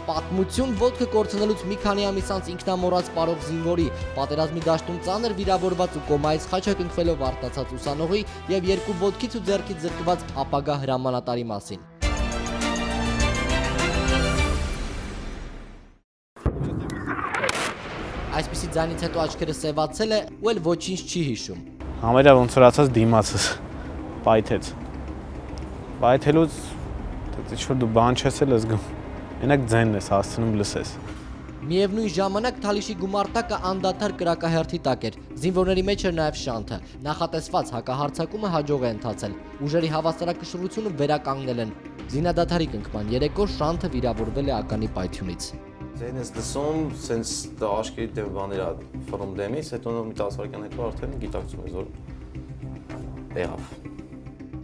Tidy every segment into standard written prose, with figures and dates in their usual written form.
Պատմություն ոտքը կորցնելուց մի քանի ամիս անց ինքնամոռաց պարող զինվորի, պատերազմի դաշտում ծանր վիրավորված ու կոմայից խաչակնքվելով արտացած ուսանողի և երկու ոտքից ու ձեռքից զրկված ապագա հրամանատարի մասին։ Այսպիսի ձայնից հետո աչքերը սևացել է ու էլ ոչինչ չի հիշում։ Համարյա ոնց որ ասած դիմացս պայթեց։ Պայթելուց ինչ-որ դու բան չես էլ զգում։ Մենակ ձայնն ես հասցնում լսես։ Միևնույն ժամանակ Թալիշի գումարտակը անդադար կրակահերթի տակ էր, զինվորների մեջ էր նաև շանթը։ Նախատեսված հակահարձակումը հաջող է ընթացել, ուժերի հավասարակշռությունը վերականգնել են։ Զինադադարի կնքման երեկո շանթը վիրավորվել է ականի պայթյունից։ Ձեն ես լսում, սենց աշկերի դեմ բաներ ա ֆռում դեմից, հետո մի 10 վայրկյան հետո արդեն գիտակցում ես, որ եղավ։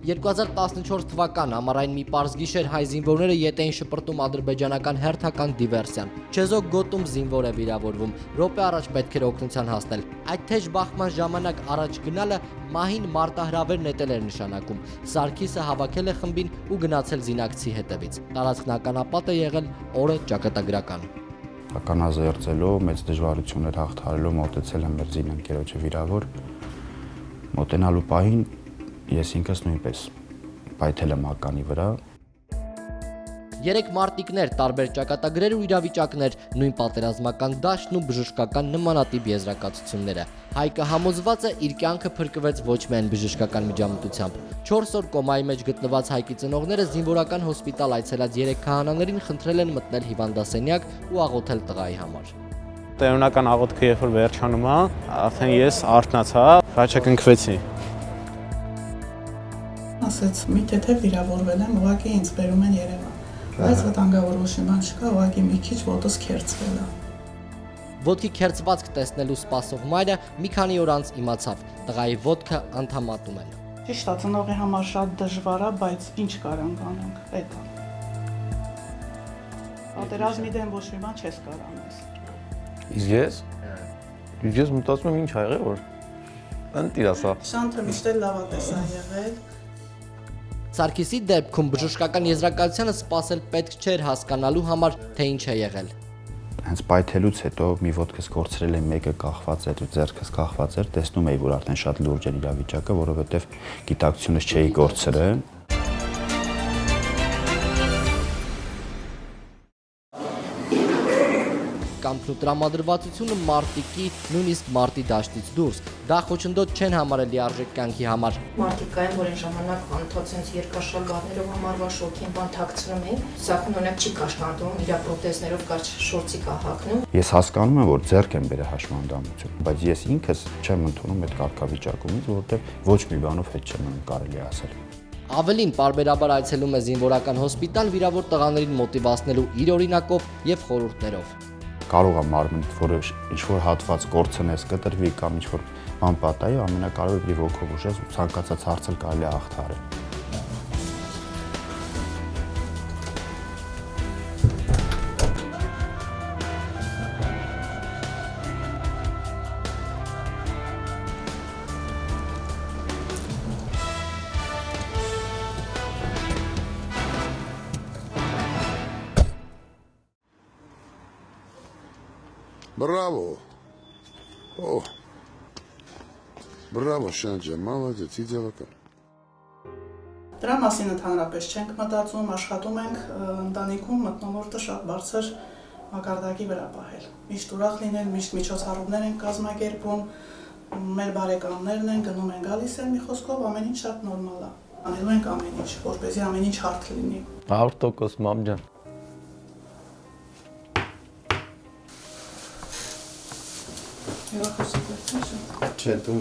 2014 թվական ամառային մի պարզ գիշեր հայ զինվորները ետ էին շպրտում ադրբեջանական հերթական դիվերսիան։ Չեզոք գոտում զինվոր է վիրավորվում, րոպե առաջ պետք էր օգնության հասնել։ Այդ թեժ բախման ժամանակ առաջ գնալը մահին մարտահրավեր նետել էր նշանակում։ Սարգիսը հավաքել է խմբին ու գնացել զինակցի հետևից։ Տարածքն ականապատ է եղել, օրը ճակատագրական։ Ականազերծելով, մեծ դժվարություններ հաղթահարելով մոտեցել եմ մեր զինընկերոջը վիրավոր, մոտենալու պահին ես ինքս նույնպես պայթել եմ ականի վրա։ 3 մարտիկներ, տարբեր ճակատագրեր ու իրավիճակներ, նույն պատերազմական դաշտն ու բժշկական նմանատիպ եզրակացությունները։ Հայկը համոզված է իր կյանքը փրկվեց ոչ միայն բժշկական միջամտությամբ։ 4 օր կոմայի մեջ գտնված հայկի ծնողները զինվորական հոսպիտալ այցելած 3 քահանաներին խնդրել են մտնել հիվանդասենյակ ու աղոթել տղայի համար։ Տերունական աղոթքը երբ որ վերջանում է, արդեն ես արթնացա, խաչակնքվեցի։ Ասեց, միթե թե վիրավորվել եմ, ուղղակի ինձ բերում են Երևան։ Բայց վտանգավորոշի բան չկա, ուղղակի մի քիչ ոտս քերծվել է։ Ոտքի քերծվածք տեսնելու սպասող մայրը մի քանի օր անց իմացավ, տղայի ոտքը անդամատում են։ Ճիշտ է, ծնողի համար շատ դժվար է, բայց ինչ կարանք անենք, էդ է։ Պատերազմի դեմ ոչ մի բան չես կարող անել։ Իսկ ես մտածում եմ ինչ ա եղել, որ ընտիր ասա։ Շանթը միշտ էլ լավատես է եղել։ Սարգիսի դեպքում բժշկական եզրակացությանը սպասել պետք չէր հասկանալու համար, թե ինչ է եղել։ Հենց պայթելուց հետո մի ոտքս կորցրել եմ, մեկը կախված էր, ձեռքս կախված էր, տեսնում էի, որ արդեն շատ լուրջ էր իրավիճակը, որովհետև գիտակցությունս չէի կորցրել։ Կամքն ու տրամադրվածությունը մարտիկի, նույնիսկ մարտի դաշտից դուրս։ Դա խոչընդոտ չեն համարել լիարժեք կյանքի համար։ Մարտիկային, որ այն ժամանակ անթացենց երկաշագարներով համարվա շոքին բան թաքցնում էին, սակայն օրինակ չի կաշկանդում, իր պրոթեզներով կարճ շորցի կա հագնում։ Ես հասկանում եմ, որ ձեռք եմ բերել հաշմանդամություն, բայց ես ինքս չեմ ընդունում այդ կարգավիճակումից, որովհետև ոչ մի բանով հետ չեմ կարելի ասել։ Ավելին, պարբերաբար այցելում է զինվորական հոսպիտալ վիրավոր տղաներին մոտիվացնելու իր օրինակով եւ խորհուրդներով։ Կարող է մարմնիդ, որ ինչ-որ հատված կորցնես, կտրվի կամ ինչ-որ բան պատահի, ամենակարևորը լի ոգով ուժես ու ցանկացած հարց էլ կարելի է հաղթահարել։ Браво! О! Браво, Շանջա, молодец, идеալական։ Դրա մասին ընդհանրապես չենք մտածում, աշխատում ենք ընտանիքում մթնոլորտը շատ բարձր մակարդակի վրա պահել։ Միշտ ուրախ լինել, միշտ միջոցառումներ են կազմակերպում, մեր բարեկամներն են գնում են գալիս են, մի խոսքով ամեն ինչ շատ նորմալ է։ Անելու ենք ամեն ինչ, որպեսզի ամեն ինչ հարթ լինի։ 100% մամ ջան։ Չէ, դու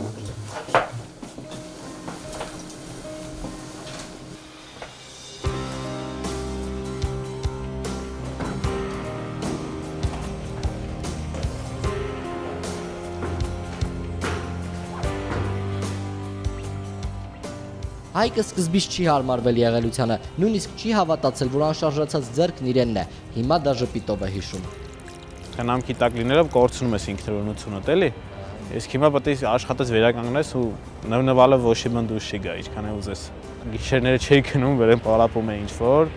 Հայկը սկզբից չի հարմարվել եղելությանը, նույնիսկ չի հավատացել, որ անշարժացած ձեռքն իրենն է, հիմա դա ժպիտով է հիշում։ Խնամքի տակ լինելով կորցնում ես ինքնուրույնությունդ, էլի։ Իսկ հիմա պետք է աշխատես վերականգնես ու նվնվալը ոչի բան դուրս չի գա, ինչքան է ուզես։ Գիշերները չէի քնում, վերեն պարապում է ինչ-որ,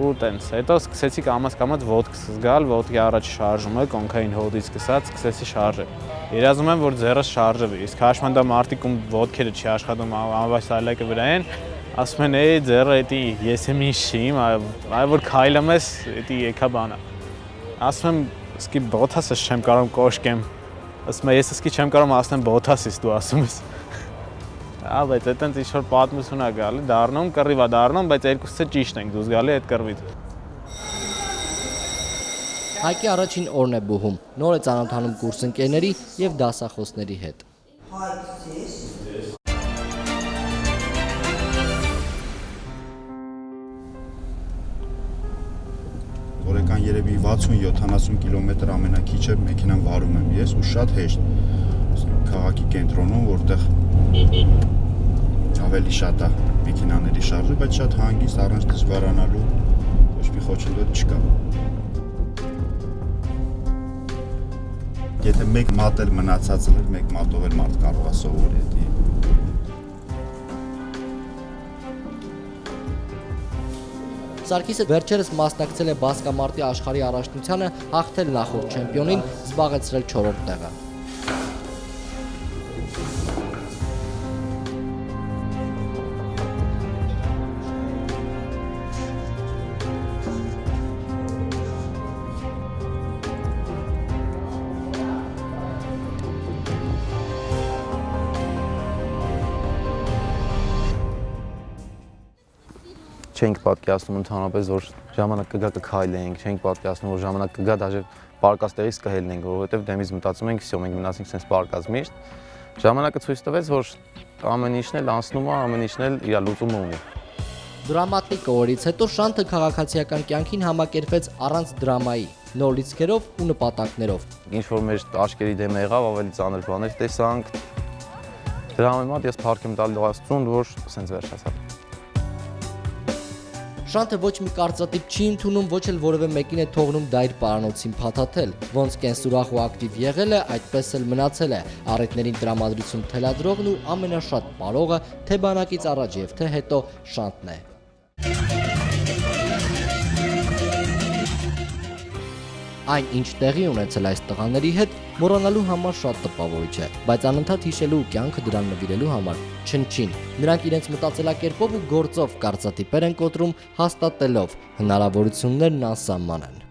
ու տենց։ Հետո սկսեցի կամաց ոդկ զգալ, ոդկի առաջ շարժումը, կոնքային հոդից սկսած սկսեցի շարժել։ Երազում եմ, որ ձեռս շարժվի, իսկ հաշմանդա մարդիկ ում ոդքերը չի աշխատում, անվաշ սայլակը վրա են, ասում են, «Էй, ձեռը էդի ես եմ ինչ չիմ, այ որ քայլում ես, էդի եկա բանա»։ Ասում եմ, «Իսկի բոթասս չեմ կարող կոշկեմ»։ Ասում եմ, «Ես իսկի չեմ կարող ասեմ բոթասից դու ասում ես»։ Բայց այտենց ինչ-որ պատմություն է գալի, դառնում, կռիվ է դառնում, բայց երկուսը ճիշտ ենք դուրս գալի այդ կռվից։ Հայկի առաջին օրն է բուհում, նոր է ծանոթանում կուրսընկերների եւ դասախոսների հետ։ Օրական երևի 60-70 կիլոմետր ամենակիչը մեքենան վարում եմ ես ու շատ հեշտ։ Քաղաքի կենտրոնում, որտեղ ավելի շատ է մեքենաների շարժը, բայց շատ հանգիստ առանց դժվարանալու ոչ մի խոչընդոտ չկա։ Եթե մեկ մատ էլ մնացած էր, մեկ մատով էլ մարդ կարող է սովորել։ Սարգիսը վերջերս մասնակցել է բասկամարտի աշխարհի առաջնությանը, հաղթել նախորդ չեմպիոնին, զբաղեցրել 4-րդ տեղը։ Չենք պատկերացնում ընդհանրապես, որ ժամանակ կգա կքայլենք, չենք պատկերացնում, որ ժամանակ կգա даже պարկած տեղից կհելնենք, որովհետև դեմից մտածում ենք, всё, մենք մնացինք sense պարկած միշտ։ Ժամանակը ցույց տվեց, որ ամեն ինչն էլ անցնում է, ամեն ինչն էլ իր լուծումը ունի։ Դրամատիկ օրից հետո Շանթը քաղաքացիական կյանքին համակերպվեց առանց դրամայի, նոր լիցքերով ու նպատակներով։ Ինչ որ մեր աչքերի դեմ եղավ, ավելի ծանր բաներ տեսանք։ Դրա համար ես փառք եմ տալու Աստծուն, որ sense վերջացավ։ Շանթը ոչ մի կարծրատիպ չի ընդունում, ոչ էլ որևէ մեկին է թողնում դա իր պարանոցին փաթաթել։ Ոնց կենսուրախ ու ակտիվ եղել է, այդպես էլ մնացել է։ Առիթներին տրամադրություն թելադրողն ու ամենաշատ պարողը թե բանակից առաջ եւ թե հետո Շանթն է։ Այն, ինչ տեղի ունեցել այս տղաների հետ, մոռանալու համար շատ տպավորիչ է, բայց անընդհատ հիշելու ու կյանքը դրան նվիրելու համար չնչին։ Նրանք իրենց մտածելակերպով ու գործով կարծատիպեր են կոտրում, հաստատելով հնարավորություններն անսահման են։